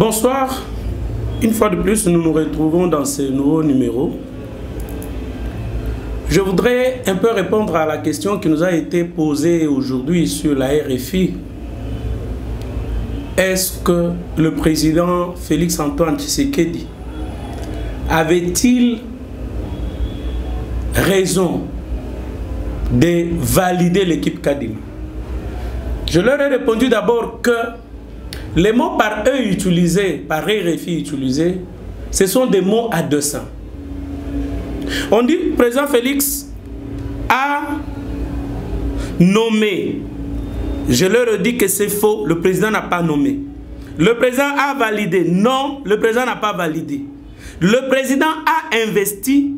Bonsoir, une fois de plus nous nous retrouvons dans ce nouveau numéro. Je voudrais un peu répondre à la question qui nous a été posée aujourd'hui sur la RFI. Est-ce que le président Félix Antoine Tshisekedi avait-il raison de valider l'équipe Kadima? Je leur ai répondu d'abord que les mots par eux utilisés, par RFI utilisés, ce sont des mots à deux sens. On dit que le président Félix a nommé. Je leur ai dit que c'est faux, le président n'a pas nommé. Le président a validé. Non, le président n'a pas validé. Le président a investi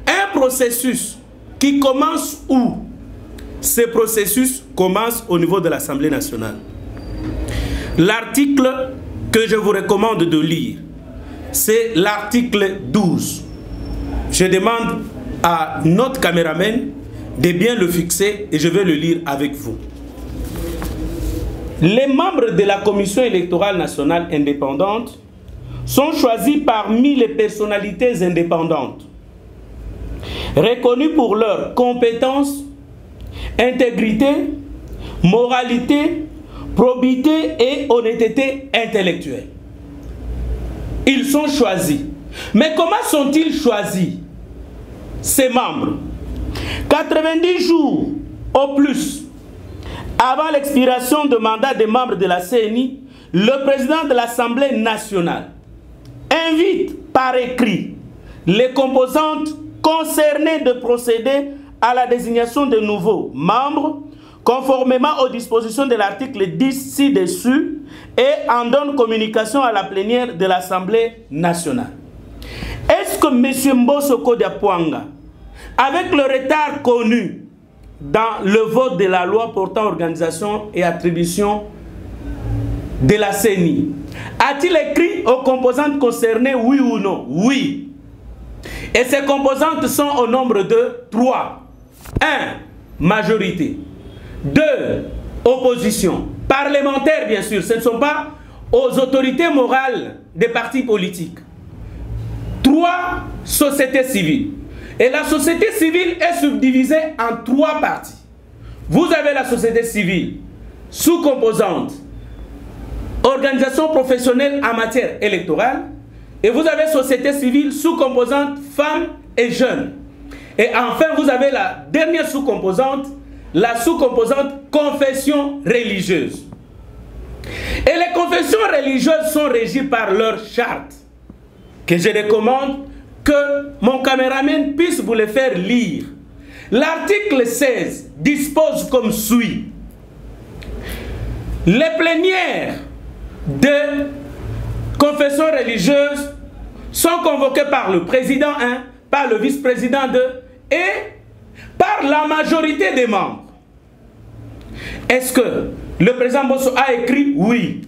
un processus qui commence où? Ce processus commence au niveau de l'Assemblée nationale. L'article que je vous recommande de lire, c'est l'article 12. Je demande à notre caméraman de bien le fixer et je vais le lire avec vous. Les membres de la Commission électorale nationale indépendante sont choisis parmi les personnalités indépendantes, reconnues pour leurs compétences, intégrité, moralité, probité et honnêteté intellectuelle. Ils sont choisis. Mais comment sont-ils choisis? Ces membres, 90 jours au plus avant l'expiration de mandat des membres de la CENI, le président de l'Assemblée nationale invite par écrit les composantes concernées de procéder à la désignation de nouveaux membres conformément aux dispositions de l'article 10 ci-dessus et en donne communication à la plénière de l'Assemblée nationale. Est-ce que M. Mbosoko Diapwanga, avec le retard connu dans le vote de la loi portant organisation et attribution de la CENI, a-t-il écrit aux composantes concernées oui ou non? Oui. Et ces composantes sont au nombre de 3. 1. Majorité. 2. Opposition. Parlementaire, bien sûr. Ce ne sont pas aux autorités morales des partis politiques. 3. Société civile. Et la société civile est subdivisée en 3 parties. Vous avez la société civile sous-composante, organisation professionnelle en matière électorale, et vous avez société civile sous-composante femmes et jeunes. Et enfin, vous avez la dernière sous-composante, la sous-composante confession religieuse. Et les confessions religieuses sont régies par leur charte, que je recommande que mon caméraman puisse vous le faire lire. L'article 16 dispose comme suit. Les plénières de confessions religieuses sont convoquées par le président 1, par le vice-président 2 et par la majorité des membres. Est-ce que le président Bosso a écrit? Oui.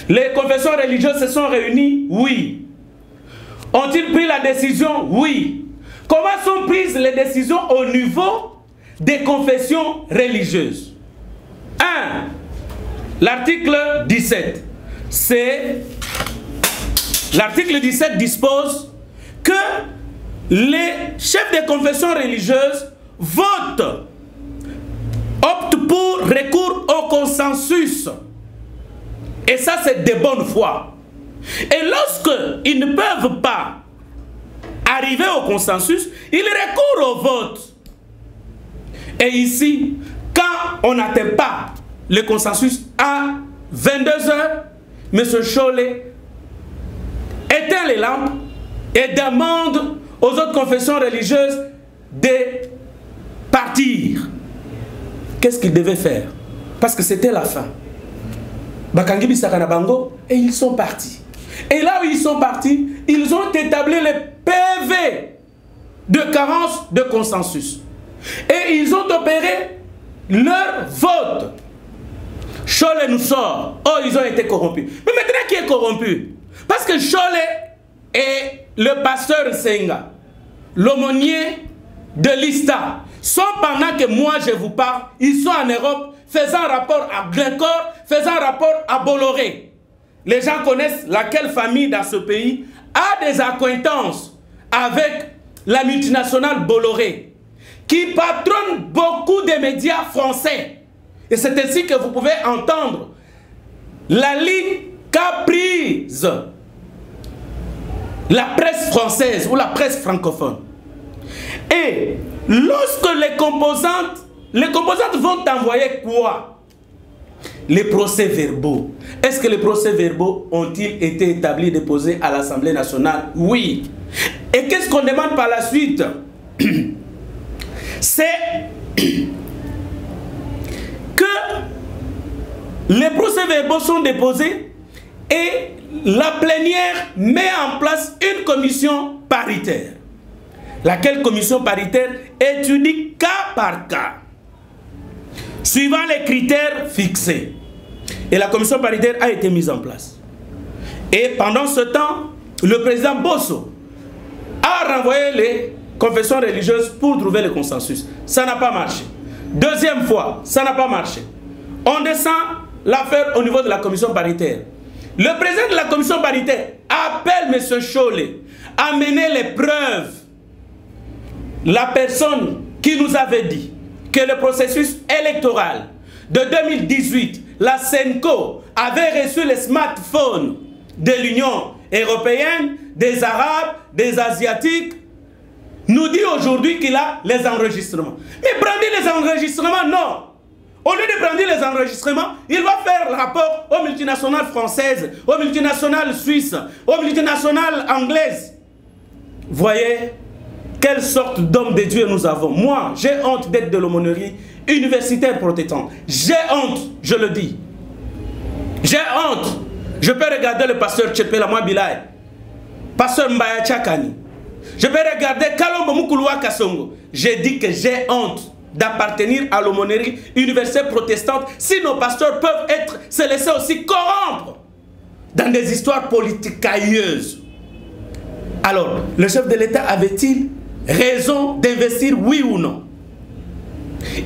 Les confessions religieuses se sont réunies? Oui. Ont-ils pris la décision? Oui. Comment sont prises les décisions au niveau des confessions religieuses? 1. L'article 17. L'article 17 dispose que les chefs des confessions religieuses votent, optent pour recours au consensus. Et ça, c'est de bonne foi. Et lorsqu'ils ne peuvent pas arriver au consensus, ils recourent au vote. Et ici, quand on n'atteint pas le consensus à 22 h, M. Cholet éteint les lampes et demande aux autres confessions religieuses de partir. Qu'est-ce qu'ils devaient faire? Parce que c'était la fin. Bakangi Bisakana Bango, et ils sont partis. Et là où ils sont partis, ils ont établi les PV de carence de consensus. Et ils ont opéré leur vote. Cholet nous sort. Oh, ils ont été corrompus. Mais maintenant, qui est corrompu? Parce que Cholet et le pasteur Senga, l'aumônier de l'ISTA, sont pendant que moi je vous parle, ils sont en Europe, faisant rapport à Glencore, faisant rapport à Bolloré. les gens connaissent laquelle famille dans ce pays a des acquaintances avec la multinationale Bolloré, qui patronne beaucoup de médias français. Et c'est ainsi que vous pouvez entendre la ligne qu'a prise la presse française ou la presse francophone. Et lorsque les composantes vont envoyer quoi? Les procès-verbaux. Est-ce que les procès-verbaux ont-ils été établis, déposés à l'Assemblée nationale? Oui. Et qu'est-ce qu'on demande par la suite? C'est que les procès-verbaux sont déposés et la plénière met en place une commission paritaire. Laquelle commission paritaire étudie cas par cas, suivant les critères fixés. Et la commission paritaire a été mise en place. Et pendant ce temps, le président Bosso a renvoyé les confessions religieuses pour trouver le consensus. Ça n'a pas marché. Deuxième fois, ça n'a pas marché. On descend l'affaire au niveau de la commission paritaire. Le président de la commission paritaire appelle M. Chollet à mener les preuves. La personne qui nous avait dit que le processus électoral de 2018, la Senco avait reçu les smartphones de l'Union européenne, des Arabes, des Asiatiques, nous dit aujourd'hui qu'il a les enregistrements. Mais brandir les enregistrements, non. Au lieu de brandir les enregistrements, il va faire rapport aux multinationales françaises, aux multinationales suisses, aux multinationales anglaises. Voyez quelle sorte d'homme de Dieu nous avons. Moi, j'ai honte d'être de l'aumônerie universitaire protestante. J'ai honte, je le dis. J'ai honte. Je peux regarder le pasteur Tchepela Mwabilay, pasteur Mbaya Tchakani. Je peux regarder Kalombo Mukuluwa Kasongo. J'ai dit que j'ai honte d'appartenir à l'aumônerie universitaire protestante si nos pasteurs peuvent se laisser aussi corrompre dans des histoires politiques cailleuses. Alors, le chef de l'État avait-il raison d'investir, oui ou non?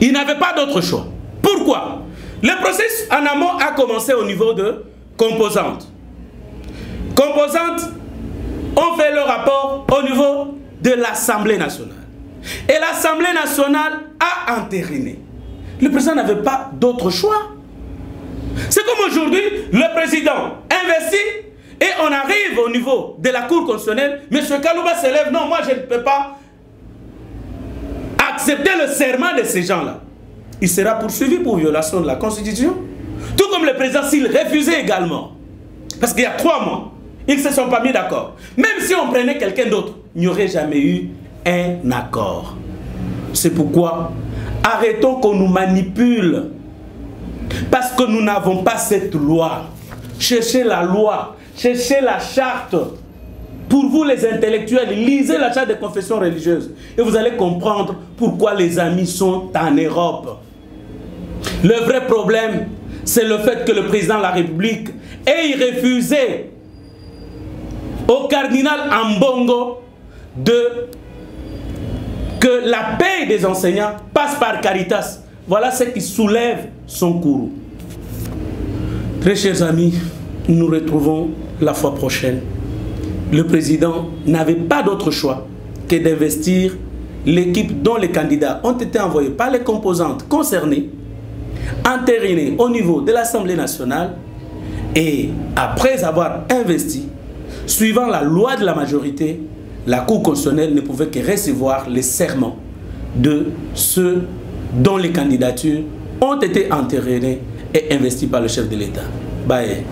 Il n'avait pas d'autre choix. Pourquoi? Le processus en amont a commencé au niveau de composantes. Composantes ont fait le rapport au niveau de l'Assemblée nationale. Et l'Assemblée nationale a entériné. Le président n'avait pas d'autre choix. C'est comme aujourd'hui, le président investit et on arrive au niveau de la Cour constitutionnelle. M. Kalouba se lève, non, moi je ne peux pas accepter le serment de ces gens-là. Il sera poursuivi pour violation de la Constitution. Tout comme le président, s'il refusait également. Parce qu'il y a 3 mois, ils ne se sont pas mis d'accord. Même si on prenait quelqu'un d'autre, il n'y aurait jamais eu un accord. C'est pourquoi arrêtons qu'on nous manipule. Parce que nous n'avons pas cette loi. Cherchez la loi, cherchez la charte. Pour vous les intellectuels, lisez la charte des confessions religieuses. Et vous allez comprendre pourquoi les amis sont en Europe. Le vrai problème, c'est le fait que le président de la République ait refusé au cardinal Ambongo que la paix des enseignants passe par Caritas. Voilà ce qui soulève son courroux. Très chers amis, nous nous retrouvons la fois prochaine. Le président n'avait pas d'autre choix que d'investir l'équipe dont les candidats ont été envoyés par les composantes concernées, entérinées au niveau de l'Assemblée nationale, et après avoir investi, suivant la loi de la majorité, la Cour constitutionnelle ne pouvait que recevoir les serments de ceux dont les candidatures ont été entérinées et investies par le chef de l'État. Bye.